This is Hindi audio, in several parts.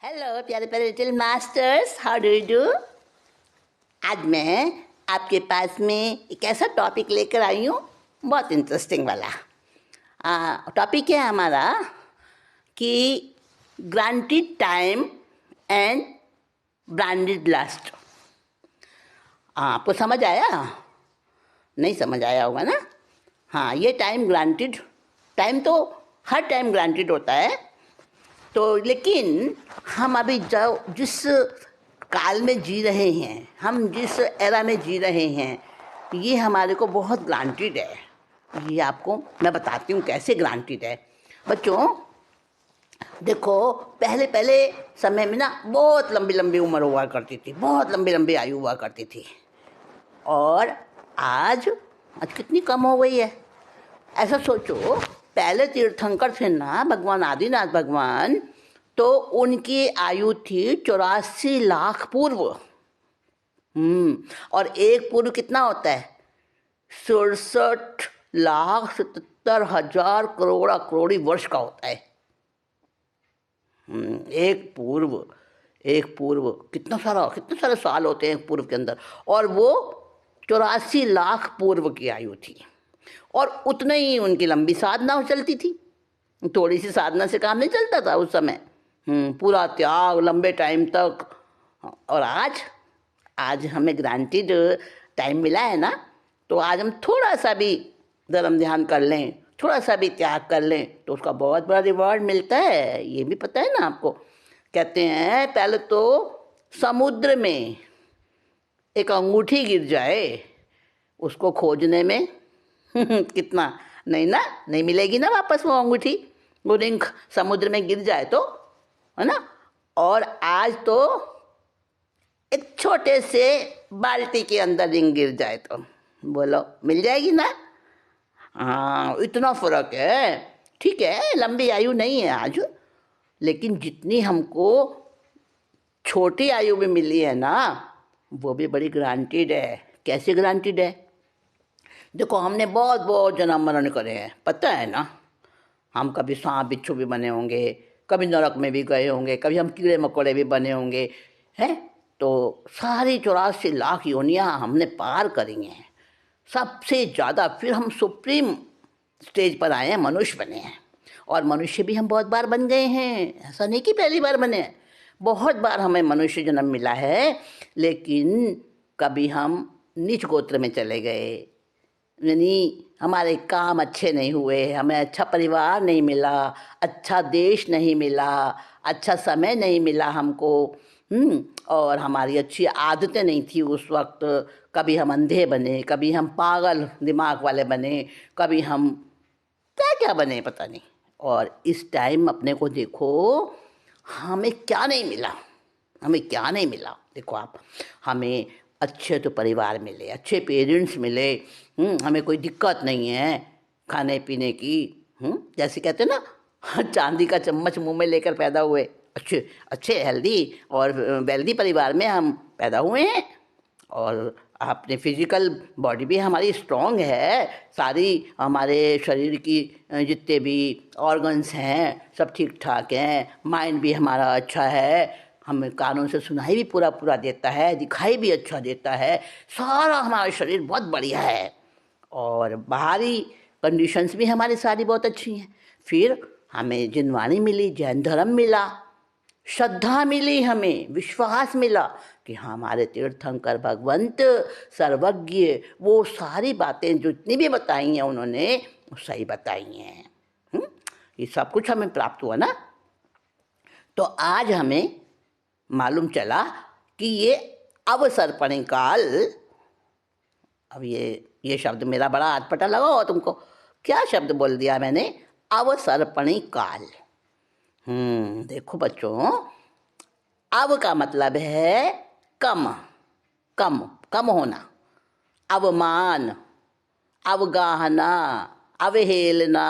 हेलो प्यारे प्यारे little masters, how do you do. आज मैं आपके पास में एक ऐसा टॉपिक लेकर आई हूँ, बहुत इंटरेस्टिंग वाला। टॉपिक है हमारा कि granted time and branded last. आपको समझ आया? नहीं समझ आया होगा ना। हाँ, ये टाइम टाइम तो हर टाइम ग्रांटेड होता है, तो लेकिन हम अभी जिस काल में जी रहे हैं, हम जिस एरा में जी रहे हैं, ये हमारे को बहुत ग्रांटेड है। ये आपको मैं बताती हूँ कैसे ग्रांटेड है। बच्चों देखो, पहले पहले समय में ना बहुत लंबी लंबी उम्र हुआ करती थी, बहुत लंबी लंबी आयु हुआ करती थी, और आज कितनी कम हो गई है। ऐसा सोचो, पहले तीर्थंकर थे ना भगवान आदिनाथ भगवान, तो उनकी आयु थी 84 लाख पूर्व। और एक पूर्व कितना होता है? 67,77,000 करोड़ी वर्ष का होता है। एक पूर्व कितना सारे साल होते हैं एक पूर्व के अंदर, और वो 84 लाख पूर्व की आयु थी। और उतने ही उनकी लंबी साधना चलती थी, थोड़ी सी साधना से काम नहीं चलता था उस समय। पूरा त्याग लंबे टाइम तक। और आज हमें ग्रांटेड टाइम मिला है ना, तो आज हम थोड़ा सा भी धर्म ध्यान कर लें, थोड़ा सा भी त्याग कर लें, तो उसका बहुत बड़ा रिवॉर्ड मिलता है। ये भी पता है ना आपको। कहते हैं पहले तो समुद्र में एक अंगूठी गिर जाए, उसको खोजने में कितना नहीं मिलेगी ना वापस वो अंगूठी। वो रिंग समुद्र में गिर जाए तो, है ना। और आज तो एक छोटे से बाल्टी के अंदर रिंग गिर जाए तो बोलो मिल जाएगी ना। हाँ, इतना फर्क है। ठीक है, लंबी आयु नहीं है आज, लेकिन जितनी हमको छोटी आयु में मिली है ना, वो भी बड़ी ग्रांटेड है। कैसे ग्रांटेड है? देखो, हमने बहुत बहुत जन्म मरण करे हैं, पता है ना। हम कभी सांप बिच्छू भी बने होंगे, कभी नरक में भी गए होंगे, कभी हम कीड़े मकोड़े भी बने होंगे, हैं। तो सारी 84 लाख योनियाँ हमने पार करी हैं। सबसे ज़्यादा फिर हम सुप्रीम स्टेज पर आए हैं, मनुष्य बने हैं। और मनुष्य भी हम बहुत बार बन गए हैं, ऐसा नहीं कि पहली बार बने हैं। बहुत बार हमें मनुष्य जन्म मिला है, लेकिन कभी हम नीच गोत्र में चले गए, यानी हमारे काम अच्छे नहीं हुए, हमें अच्छा परिवार नहीं मिला, अच्छा देश नहीं मिला, अच्छा समय नहीं मिला हमको। और हमारी अच्छी आदतें नहीं थी उस वक्त। कभी हम अंधे बने, कभी हम पागल दिमाग वाले बने, कभी हम क्या क्या बने पता नहीं। और इस टाइम अपने को देखो, हमें क्या नहीं मिला। देखो आप, हमें अच्छे तो परिवार मिले, अच्छे पेरेंट्स मिले, हमें कोई दिक्कत नहीं है खाने पीने की। जैसे कहते हैं ना, चांदी का चम्मच मुंह में लेकर पैदा हुए, अच्छे अच्छे हेल्दी और वेल्दी परिवार में हम पैदा हुए हैं। और अपने फिजिकल बॉडी भी हमारी स्ट्रॉन्ग है, सारी हमारे शरीर की जितने भी ऑर्गन्स हैं सब ठीक ठाक हैं, माइंड भी हमारा अच्छा है, हमें कानों से सुनाई भी पूरा पूरा देता है, दिखाई भी अच्छा देता है, सारा हमारा शरीर बहुत बढ़िया है। और बाहरी कंडीशंस भी हमारी सारी बहुत अच्छी हैं। फिर हमें जिनवाणी मिली, जैन धर्म मिला, श्रद्धा मिली, हमें विश्वास मिला कि हमारे तीर्थंकर भगवंत सर्वज्ञ, वो सारी बातें जो इतनी भी बताई हैं उन्होंने, वो सही बताई हैं। ये सब कुछ हमें प्राप्त हुआ ना। तो आज हमें मालूम चला कि ये अवसर्पणी काल, अब ये शब्द मेरा बड़ा अटपटा लगा हो तुमको। क्या शब्द बोल दिया मैंने? अवसर्पणी काल। देखो बच्चों, अव का मतलब है कम, कम कम होना, अवमान, अवगाहना, अवहेलना।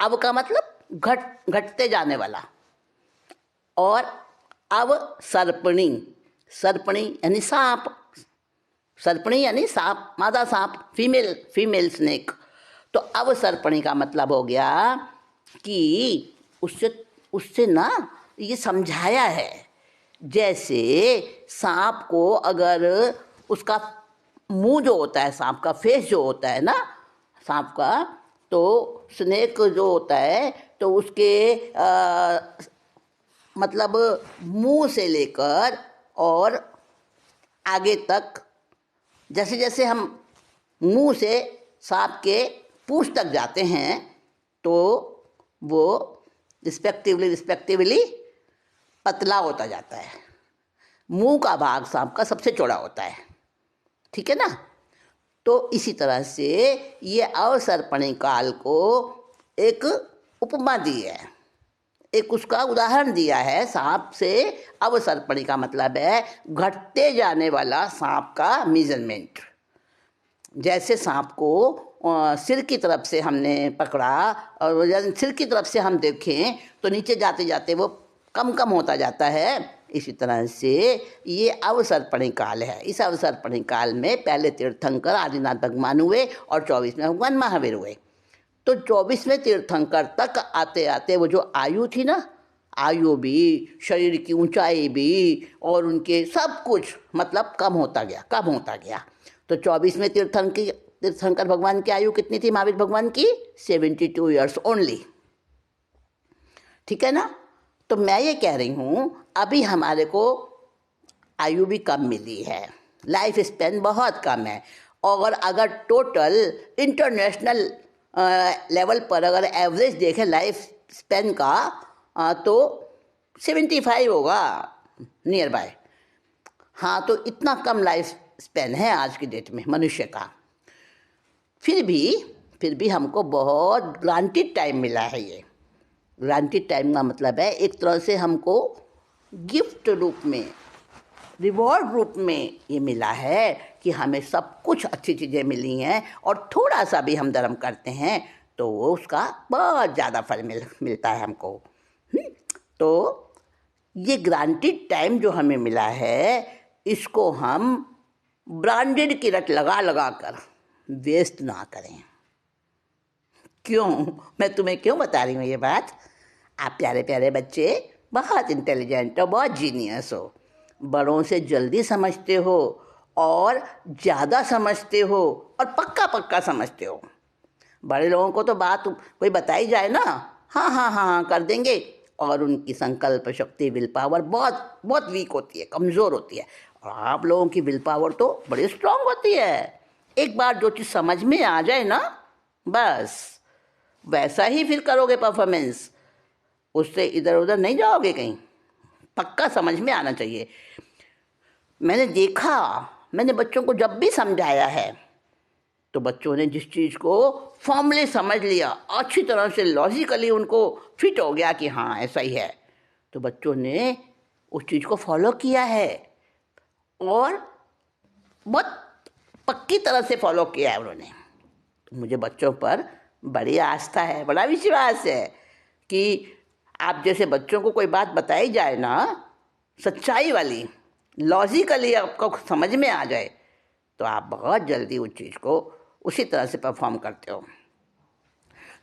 अव का मतलब घटते जाने वाला। और अवसर्पणी, सर्पणी यानी सांप, सर्पणी यानी सांप, मादा सांप, फीमेल स्नेक। तो अवसर्पणी का मतलब हो गया कि उससे ना ये समझाया है। जैसे सांप को अगर उसका मुंह जो होता है, सांप का फेस जो होता है ना सांप का, तो स्नेक जो होता है तो उसके मतलब मुंह से लेकर और आगे तक, जैसे जैसे हम मुंह से सांप के पूंछ तक जाते हैं तो वो रिस्पेक्टिवली पतला होता जाता है। मुंह का भाग सांप का सबसे चौड़ा होता है, ठीक है ना। तो इसी तरह से ये अवसर्पणी काल को एक उपमा दी है, एक उसका उदाहरण दिया है। सांप से अवसर्पणी का मतलब है घटते जाने वाला सांप का मेजरमेंट। जैसे सांप को सिर की तरफ से हमने पकड़ा और सिर की तरफ से हम देखें तो नीचे जाते जाते वो कम कम होता जाता है। इसी तरह से ये अवसर्पणी काल है। इस अवसर्पणी काल में पहले तीर्थंकर आदिनाथ भगवान हुए और 24वें भगवान महावीर हुए। तो 24वें तीर्थंकर तक आते आते वो जो आयु थी ना, आयु भी, शरीर की ऊंचाई भी और उनके सब कुछ मतलब कम होता गया। तो 24वें तीर्थंकर भगवान की आयु कितनी थी महावीर भगवान की? 72 ईयर्स ओनली, ठीक है ना। तो मैं ये कह रही हूँ अभी हमारे को आयु भी कम मिली है, लाइफ स्पैन बहुत कम है। और अगर टोटल इंटरनेशनल लेवल पर अगर एवरेज देखें लाइफ स्पैन का तो 75 होगा नियर बाय। हाँ, तो इतना कम लाइफ स्पैन है आज की डेट में मनुष्य का। फिर भी हमको बहुत ग्रांटेड टाइम मिला है। ये ग्रांटेड टाइम का मतलब है एक तरह से हमको गिफ्ट रूप में, रिवॉर्ड रूप में ये मिला है कि हमें सब कुछ अच्छी चीज़ें मिली हैं और थोड़ा सा भी हम धर्म करते हैं तो उसका बहुत ज़्यादा फल मिलता है हमको। तो ये ग्रांटेड टाइम जो हमें मिला है इसको हम ब्रांडेड की रट लगा कर वेस्ट ना करें। क्यों, मैं तुम्हें क्यों बता रही हूँ ये बात? आप प्यारे प्यारे बच्चे बहुत इंटेलिजेंट हो, बहुत जीनियस हो, बड़ों से जल्दी समझते हो और ज़्यादा समझते हो और पक्का समझते हो। बड़े लोगों को तो बात कोई बताई जाए ना, हाँ कर देंगे, और उनकी संकल्प शक्ति, विल पावर बहुत बहुत वीक होती है, कमज़ोर होती है। और आप लोगों की विल पावर तो बड़ी स्ट्रांग होती है। एक बार जो चीज़ समझ में आ जाए ना, बस वैसा ही फिर करोगे परफॉर्मेंस, उससे इधर उधर नहीं जाओगे कहीं। पक्का समझ में आना चाहिए। मैंने बच्चों को जब भी समझाया है तो बच्चों ने जिस चीज़ को फॉर्मली समझ लिया, अच्छी तरह से लॉजिकली उनको फिट हो गया कि हाँ ऐसा ही है, तो बच्चों ने उस चीज़ को फॉलो किया है और बहुत पक्की तरह से फॉलो किया है उन्होंने। तो मुझे बच्चों पर बड़ी आस्था है, बड़ा विश्वास है कि आप जैसे बच्चों को कोई बात बताई जाए ना, सच्चाई वाली, लॉजिकली आपको समझ में आ जाए तो आप बहुत जल्दी उस चीज़ को उसी तरह से परफॉर्म करते हो।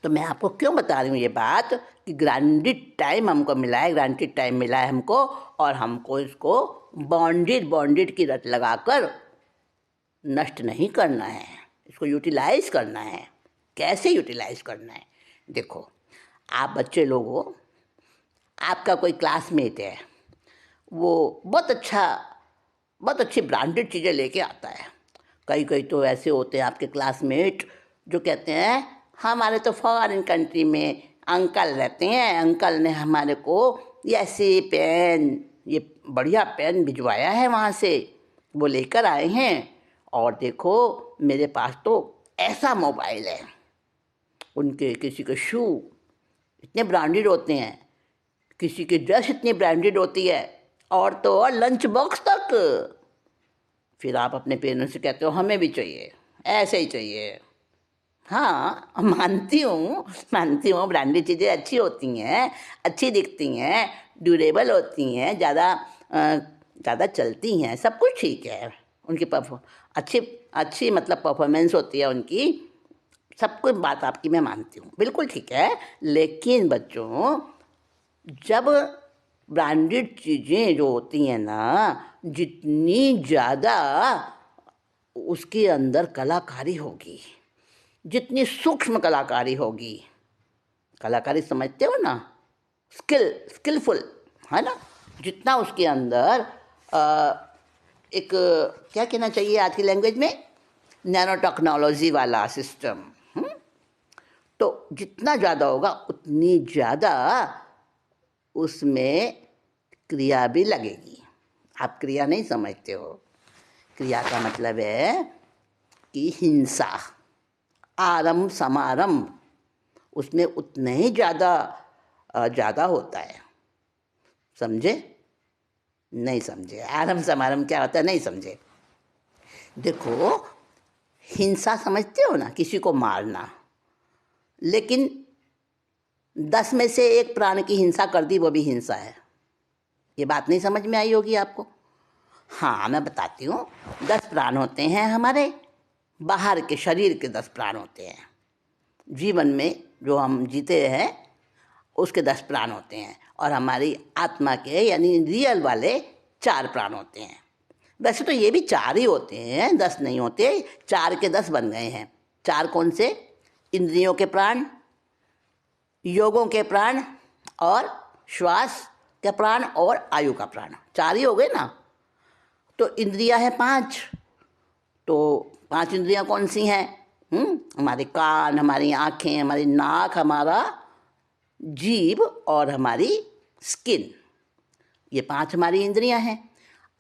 तो मैं आपको क्यों बता रही हूँ ये बात कि ग्रांटेड टाइम हमको मिला है हमको, और हमको इसको बॉन्डेड की रट लगाकर नष्ट नहीं करना है, इसको यूटिलाइज करना है। कैसे यूटिलाइज करना है? देखो, आप बच्चे लोग हो, आपका कोई क्लासमेट है, वो बहुत अच्छी ब्रांडेड चीज़ें लेके आता है। कई तो ऐसे होते हैं आपके क्लासमेट जो कहते हैं हमारे तो फॉरेन कंट्री में अंकल रहते हैं, अंकल ने हमारे को ऐसे पेन, ये बढ़िया पेन भिजवाया है वहाँ से, वो लेकर आए हैं, और देखो मेरे पास तो ऐसा मोबाइल है। उनके किसी के शू इतने ब्रांडेड होते हैं, किसी की ड्रेस इतनी ब्रांडेड होती है, और तो और लंच बॉक्स तक। फिर आप अपने पेरेंट्स से कहते हो हमें भी चाहिए, ऐसे ही चाहिए। हाँ, मानती हूँ ब्रांडेड चीज़ें अच्छी होती हैं, अच्छी दिखती हैं, ड्यूरेबल होती हैं, ज़्यादा चलती हैं, सब कुछ ठीक है। उनकी अच्छी मतलब परफॉर्मेंस होती है उनकी, सब कुछ बात आपकी मैं मानती हूँ, बिल्कुल ठीक है। लेकिन बच्चों, जब ब्रांडेड चीज़ें जो होती हैं ना, जितनी ज़्यादा उसके अंदर कलाकारी होगी, जितनी सूक्ष्म कलाकारी होगी, कलाकारी समझते हो ना, स्किलफुल, है ना, जितना उसके अंदर एक क्या कहना चाहिए आज की लैंग्वेज में, नैनो टेक्नोलॉजी वाला सिस्टम, तो जितना ज़्यादा होगा उतनी ज़्यादा उसमें क्रिया भी लगेगी। आप क्रिया नहीं समझते हो। क्रिया का मतलब है कि हिंसा, आरंभ समारंभ उसमें उतने ही ज़्यादा होता है। समझे? नहीं समझे। आरंभ समारंभ क्या होता है नहीं समझे। देखो, हिंसा समझते हो ना, किसी को मारना, लेकिन 10 में से 1 प्राण की हिंसा कर दी, वो भी हिंसा है। ये बात नहीं समझ में आई होगी आपको। हाँ, मैं बताती हूँ। 10 प्राण होते हैं हमारे, बाहर के शरीर के 10 प्राण होते हैं। जीवन में जो हम जीते हैं उसके 10 प्राण होते हैं, और हमारी आत्मा के यानी रियल वाले 4 प्राण होते हैं। वैसे तो ये भी 4 ही होते हैं, 10 नहीं होते। 4 के 10 बन गए हैं। 4 कौन से? इंद्रियों के प्राण, योगों के प्राण, और श्वास के प्राण, और आयु का प्राण। 4 ही हो गए ना। तो इंद्रियां हैं 5। तो 5 इंद्रियां कौन सी हैं? हमारे कान, हमारी आँखें, हमारी नाक, हमारा जीभ और हमारी स्किन। ये 5 हमारी इंद्रियां हैं।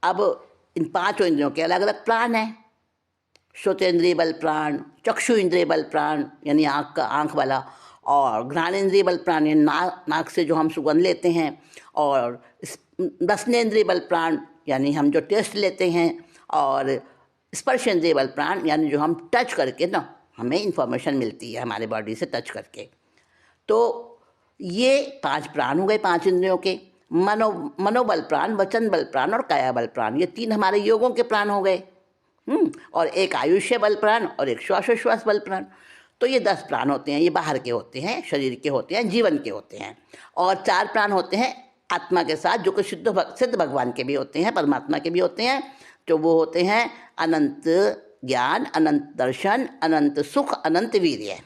अब इन 5 इंद्रियों के अलग अलग प्राण हैं। श्रोतेंद्रिय बल प्राण, चक्षु इंद्रिय बल प्राण यानी आँख वाला, और घ्राणेन्द्रिय बल प्राण यानी नाक से जो हम सुगंध लेते हैं, और रसनेन्द्रिय बल प्राण यानी हम जो टेस्ट लेते हैं, और स्पर्शेंद्रिय बल प्राण यानी जो हम टच करके ना हमें इंफॉर्मेशन मिलती है हमारे बॉडी से टच करके। तो ये 5 प्राण हो गए 5 इंद्रियों के। मनोबल प्राण, वचन बल प्राण और काया बल प्राण, ये 3 हमारे योगों के प्राण हो गए। और 1 आयुष्य बल प्राण और 1 श्वासोश्वास बल प्राण। तो ये 10 प्राण होते हैं। ये बाहर के होते हैं, शरीर के होते हैं, जीवन के होते हैं। और 4 प्राण होते हैं आत्मा के साथ, जो कि सिद्ध भगवान के भी होते हैं, परमात्मा के भी होते हैं। तो वो होते हैं अनंत ज्ञान, अनंत दर्शन, अनंत सुख, अनंत वीर्य।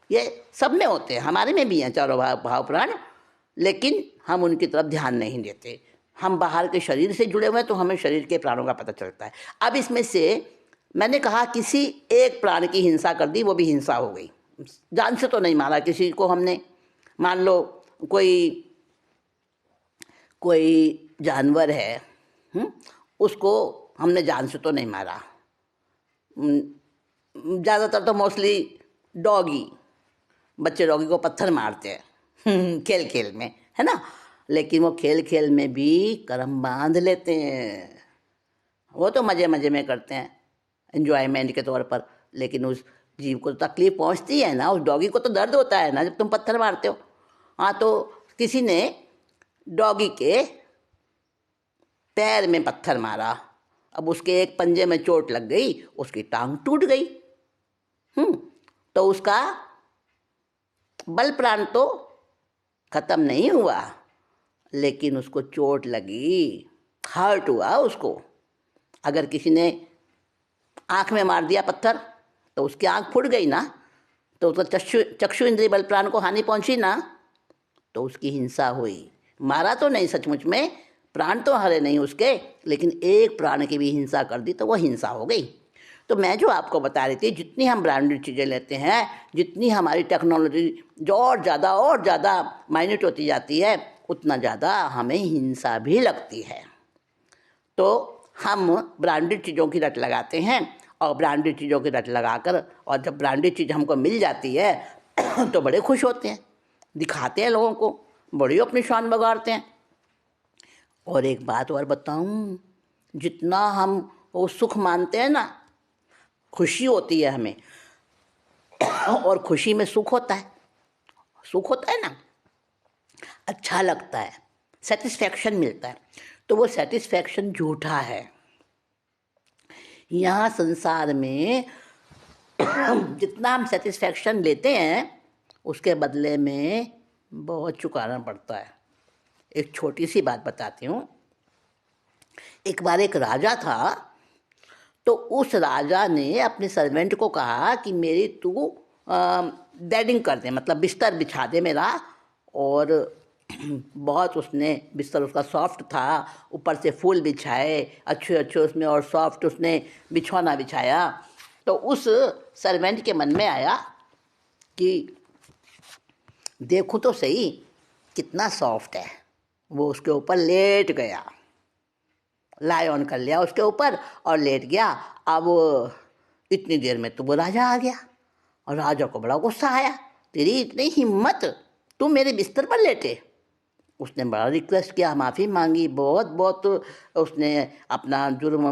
ये सब में होते हैं, हमारे में भी हैं चारों भाव प्राण, लेकिन हम उनकी तरफ ध्यान नहीं देते। हम बाहर के शरीर से जुड़े हुए हैं तो हमें शरीर के प्राणों का पता चलता है। अब इसमें से मैंने कहा किसी एक प्राण की हिंसा कर दी, वो भी हिंसा हो गई। जान से तो नहीं मारा किसी को हमने। मान लो कोई जानवर है, उसको हमने जान से तो नहीं मारा। ज़्यादातर तो मोस्टली बच्चे डॉगी को पत्थर मारते हैं खेल खेल में, है ना। लेकिन वो खेल खेल में भी कर्म बांध लेते हैं। वो तो मज़े मज़े में करते हैं, एंजॉयमेंट के तौर पर। लेकिन उस जीव को तो तकलीफ पहुंचती है ना, उस डॉगी को तो दर्द होता है ना जब तुम पत्थर मारते हो। हाँ, तो किसी ने डॉगी के पैर में पत्थर मारा, अब उसके एक पंजे में चोट लग गई, उसकी टांग टूट गई। तो उसका बल प्राण तो खत्म नहीं हुआ, लेकिन उसको चोट लगी, हर्ट हुआ उसको। अगर किसी ने आँख में मार दिया पत्थर तो उसकी आँख फूट गई ना, तो उसका चक्षु इंद्रिय बल प्राण को हानि पहुंची ना, तो उसकी हिंसा हुई। मारा तो नहीं सचमुच में, प्राण तो हरे नहीं उसके, लेकिन एक प्राण की भी हिंसा कर दी तो वह हिंसा हो गई। तो मैं जो आपको बता रही थी, जितनी हम ब्रांडेड चीज़ें लेते हैं, जितनी हमारी टेक्नोलॉजी जो और ज़्यादा माइन्यूट होती जाती है, उतना ज़्यादा हमें हिंसा भी लगती है। तो हम ब्रांडेड चीज़ों की रट लगाते हैं, और ब्रांडेड चीज़ों की रट लगाकर, और जब ब्रांडेड चीज़ हमको मिल जाती है तो बड़े खुश होते हैं, दिखाते हैं लोगों को, बड़ी अपनी शान बगाड़ते हैं। और एक बात और बताऊं, जितना हम वो सुख मानते हैं ना, खुशी होती है हमें, और खुशी में सुख होता है ना, अच्छा लगता है, सेटिस्फैक्शन मिलता है। तो वो सेटिस्फैक्शन झूठा है। यहाँ संसार में जितना हम सेटिस्फैक्शन लेते हैं, उसके बदले में बहुत चुकाना पड़ता है। एक छोटी सी बात बताती हूँ। एक बार एक राजा था, तो उस राजा ने अपने सर्वेंट को कहा कि मेरी तू बेडिंग कर दे, मतलब बिस्तर बिछा दे मेरा। और बहुत उसने बिस्तर उसका सॉफ्ट था, ऊपर से फूल बिछाए अच्छे अच्छे उसमें, और सॉफ्ट उसने बिछौना बिछाया। तो उस सर्वेंट के मन में आया कि देखूं तो सही कितना सॉफ्ट है। वो उसके ऊपर लेट गया, लाई ऑन कर लिया उसके ऊपर और लेट गया। अब इतनी देर में तो वो राजा आ गया, और राजा को बड़ा गुस्सा आया, तेरी इतनी हिम्मत, तू मेरे बिस्तर पर लेटे। उसने बड़ा रिक्वेस्ट किया, माफ़ी मांगी, बहुत बहुत उसने अपना जुर्म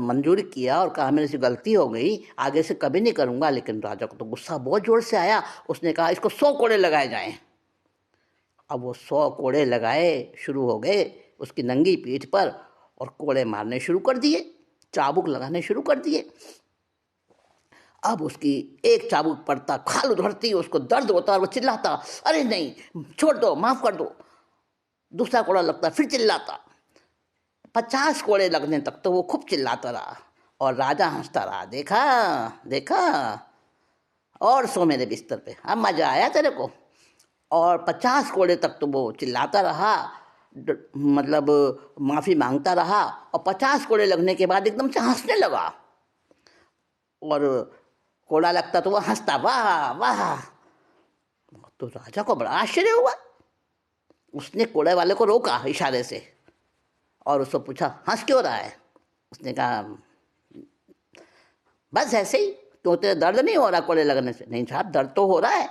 मंजूर किया और कहा मेरे से गलती हो गई, आगे से कभी नहीं करूँगा। लेकिन राजा को तो गुस्सा बहुत ज़ोर से आया। उसने कहा इसको 100 कोड़े लगाए जाएं। अब वो 100 कोड़े लगाए शुरू हो गए उसकी नंगी पीठ पर, और कोड़े मारने शुरू कर दिए, चाबुक लगाने शुरू कर दिए। अब उसकी एक चाबुक पड़ता, खाल उधड़ती, उसको दर्द होता और वो चिल्लाता, अरे नहीं छोड़ दो, माफ़ कर दो। दूसरा कोड़ा लगता, फिर चिल्लाता। 50 कोड़े लगने तक तो वो खूब चिल्लाता रहा, और राजा हंसता रहा, देखा देखा, और सो मेरे बिस्तर पे, अब मज़ा आया तेरे को। और 50 कोड़े तक तो वो चिल्लाता रहा, मतलब माफ़ी मांगता रहा, और 50 कोड़े लगने के बाद एकदम से हंसने लगा। और कोड़ा लगता तो वो हंसता, वाह वाह। तो राजा को बड़ा आश्चर्य हुआ। उसने कोड़े वाले को रोका इशारे से, और उसको पूछा हंस क्यों रहा है। उसने कहा बस ऐसे ही, तो तेरे दर्द नहीं हो रहा कोड़े लगने से। नहीं साहब, दर्द तो हो रहा है।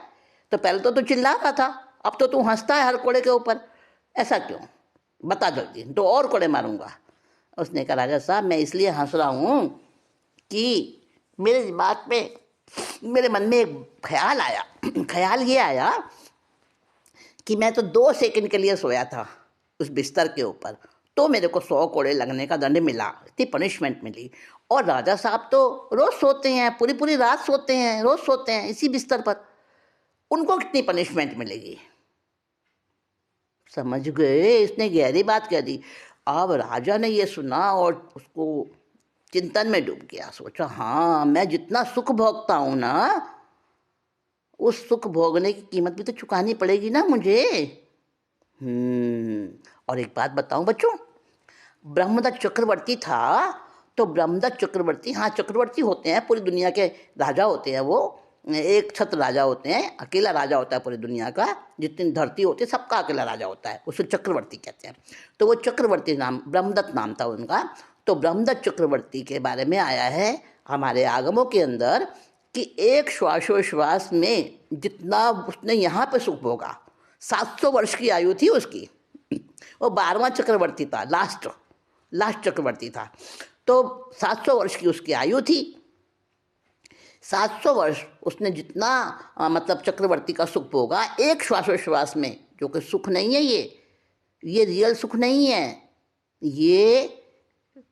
तो पहले तो तू चिल्ला रहा था, अब तो तू हंसता है हर कोड़े के ऊपर, ऐसा क्यों, बता जल्दी, तो और कोड़े मारूंगा। उसने कहा राजा साहब, मैं इसलिए हंस रहा हूँ कि मेरे दिमाग में, मेरे मन में एक ख्याल आया। ख्याल ये आया कि मैं तो 2 सेकंड के लिए सोया था उस बिस्तर के ऊपर, तो मेरे को 100 कोड़े लगने का दंड मिला, इतनी पनिशमेंट मिली। और राजा साहब तो रोज़ सोते हैं, पूरी पूरी रात सोते हैं, रोज़ सोते हैं इसी बिस्तर पर, उनको कितनी पनिशमेंट मिलेगी। समझ गए, इसने गहरी बात कह दी। अब राजा ने ये सुना और उसको चिंतन में डूब गया। सोचा हाँ, मैं जितना सुख भोगता हूँ ना, उस सुख भोगने की कीमत भी तो चुकानी पड़ेगी ना मुझे। और एक बात बताऊं बच्चों, ब्रह्मदत्त चक्रवर्ती था। तो ब्रह्मदत्त चक्रवर्ती, हाँ चक्रवर्ती होते हैं, पूरी दुनिया के राजा होते हैं, वो एक छत्र राजा होते हैं, अकेला राजा होता है पूरी दुनिया का, जितनी धरती होती है सबका अकेला राजा होता है, उसे चक्रवर्ती कहते हैं। तो वो चक्रवर्ती नाम, ब्रह्मदत्त नाम था उनका। तो ब्रह्मदत्त चक्रवर्ती के बारे में आया है हमारे आगमों के अंदर कि एक श्वासोश्वास में जितना उसने यहाँ पे सुख भोगा, 700 वर्ष की आयु थी उसकी। वो 12वां चक्रवर्ती था, लास्ट चक्रवर्ती था। तो 700 वर्ष की उसकी आयु थी। 700 वर्ष उसने जितना मतलब चक्रवर्ती का सुख भोगा एक श्वासोश्वास में, जो कि सुख नहीं है, ये रियल सुख नहीं है,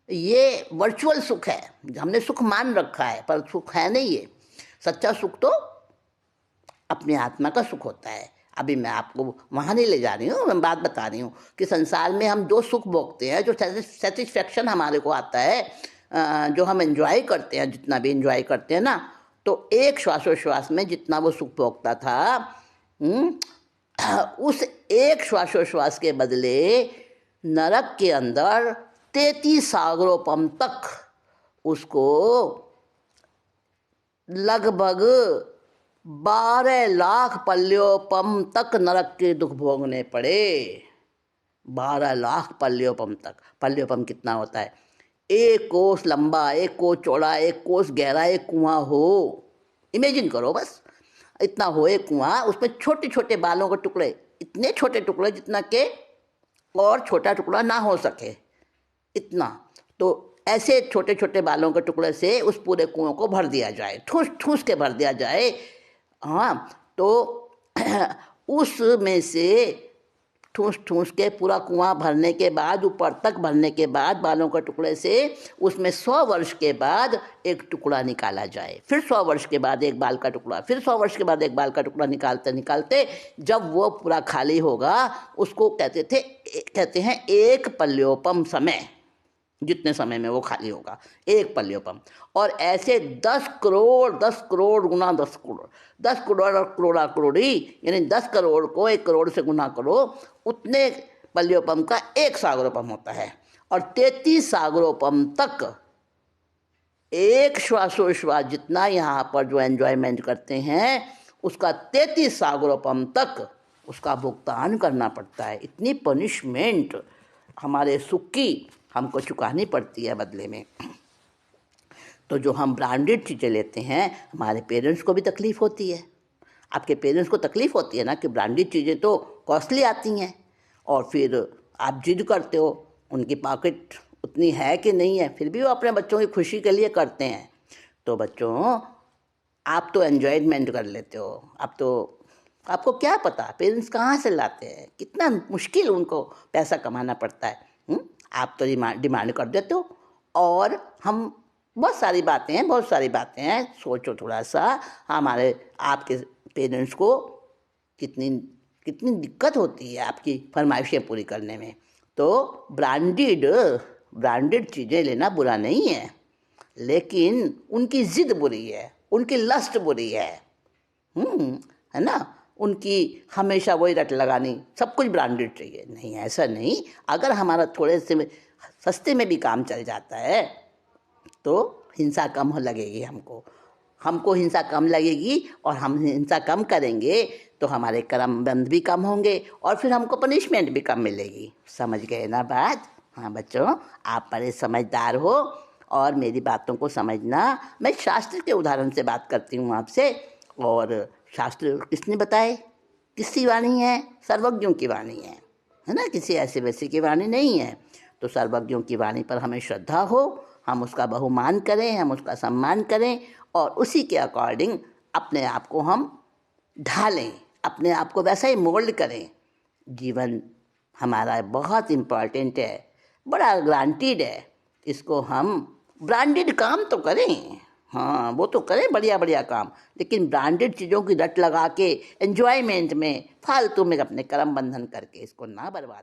ये वर्चुअल सुख है। हमने सुख मान रखा है, पर सुख है नहीं ये। सच्चा सुख तो अपने आत्मा का सुख होता है। अभी मैं आपको वहाँ नहीं ले जा रही हूँ, मैं बात बता रही हूँ कि संसार में हम 2 सुख भोगते हैं, जो सेटिस्फैक्शन हमारे को आता है, जो हम एंजॉय करते हैं, जितना भी एंजॉय करते हैं ना। तो एक श्वासोश्वास में जितना वो सुख भोगता था, उस एक श्वासोश्वास के बदले नरक के अंदर 33 सागरोपम तक उसको लगभग 12 लाख पल्योपम तक नरक के दुख भोगने पड़े। 12 लाख पल्योपम तक। पल्योपम कितना होता है? 1 कोस लंबा, 1 कोस चौड़ा, 1 कोस गहरा एक कुआं हो। इमेजिन करो बस, इतना हो एक कुआं, उसमें छोटे छोटे बालों के टुकड़े, इतने छोटे टुकड़े जितना के और छोटा टुकड़ा ना हो सके, इतना। तो ऐसे छोटे छोटे बालों के टुकड़े से उस पूरे कुएं को भर दिया जाए, ठूस ठूस के भर दिया जाए। हाँ, तो उसमें से ठूस ठूस के पूरा कुआं भरने के बाद, ऊपर तक भरने के बाद बालों के टुकड़े से उसमें 100 वर्ष के बाद एक टुकड़ा निकाला जाए, फिर 100 वर्ष के बाद एक बाल का टुकड़ा, फिर 100 वर्ष के बाद एक बाल का टुकड़ा निकालते निकालते जब वो पूरा खाली होगा उसको कहते हैं एक पल्योपम समय। जितने समय में वो खाली होगा एक पल्योपम। और ऐसे 10 करोड़ 10 करोड़ गुना 10 करोड़ 10 करोड़ और करोड़ा करोड़ी, यानी 10 करोड़ को 1 करोड़ से गुना करो, उतने पल्योपम का एक सागरोपम होता है। और 33 सागरोपम तक एक श्वासोश्वास जितना यहाँ पर जो एंजॉयमेंट करते हैं उसका 33 सागरोपम तक उसका भुगतान करना पड़ता है। इतनी पनिशमेंट हमारे सुख की हमको चुकानी पड़ती है बदले में। तो जो हम ब्रांडेड चीज़ें लेते हैं, हमारे पेरेंट्स को भी तकलीफ़ होती है। आपके पेरेंट्स को तकलीफ़ होती है ना कि ब्रांडेड चीज़ें तो कॉस्टली आती हैं, और फिर आप जिद करते हो, उनकी पॉकेट उतनी है कि नहीं है, फिर भी वो अपने बच्चों की खुशी के लिए करते हैं। तो बच्चों, आप तो एन्जॉयमेंट कर लेते हो, अब तो आपको क्या पता पेरेंट्स कहाँ से लाते हैं, कितना मुश्किल उनको पैसा कमाना पड़ता है। आप तो डिमांड कर देते हो। और हम बहुत सारी बातें हैं, सोचो थोड़ा सा, हमारे आपके पेरेंट्स को कितनी कितनी दिक्कत होती है आपकी फरमाइशें पूरी करने में। तो ब्रांडेड चीज़ें लेना बुरा नहीं है, लेकिन उनकी ज़िद बुरी है, उनकी लस्ट बुरी है, है ना। उनकी हमेशा वही रट लगानी, सब कुछ ब्रांडेड चाहिए, नहीं, ऐसा नहीं। अगर हमारा थोड़े से सस्ते में भी काम चल जाता है तो हिंसा कम लगेगी हमको हिंसा कम लगेगी, और हम हिंसा कम करेंगे तो हमारे कर्म बंध भी कम होंगे, और फिर हमको पनिशमेंट भी कम मिलेगी। समझ गए ना बात? हाँ बच्चों, आप बड़े समझदार हो और मेरी बातों को समझना। मैं शास्त्र के उदाहरण से बात करती हूँ आपसे, और शास्त्र किसने बताए? किसकी वाणी है? सर्वज्ञों की वाणी है ना, किसी ऐसे वैसे की वाणी नहीं है। तो सर्वज्ञों की वाणी पर हमें श्रद्धा हो, हम उसका बहुमान करें, हम उसका सम्मान करें, और उसी के अकॉर्डिंग अपने आप को हम ढालें, अपने आप को वैसा ही मोल्ड करें। जीवन हमारा बहुत इम्पॉर्टेंट है, बड़ा ग्रांटेड है, इसको हम ब्रांडेड काम तो करें, हाँ वो तो करें बढ़िया बढ़िया काम, लेकिन ब्रांडेड चीज़ों की रट लगा के एंजॉयमेंट में फालतू में अपने कर्म बंधन करके इसको ना बर्बाद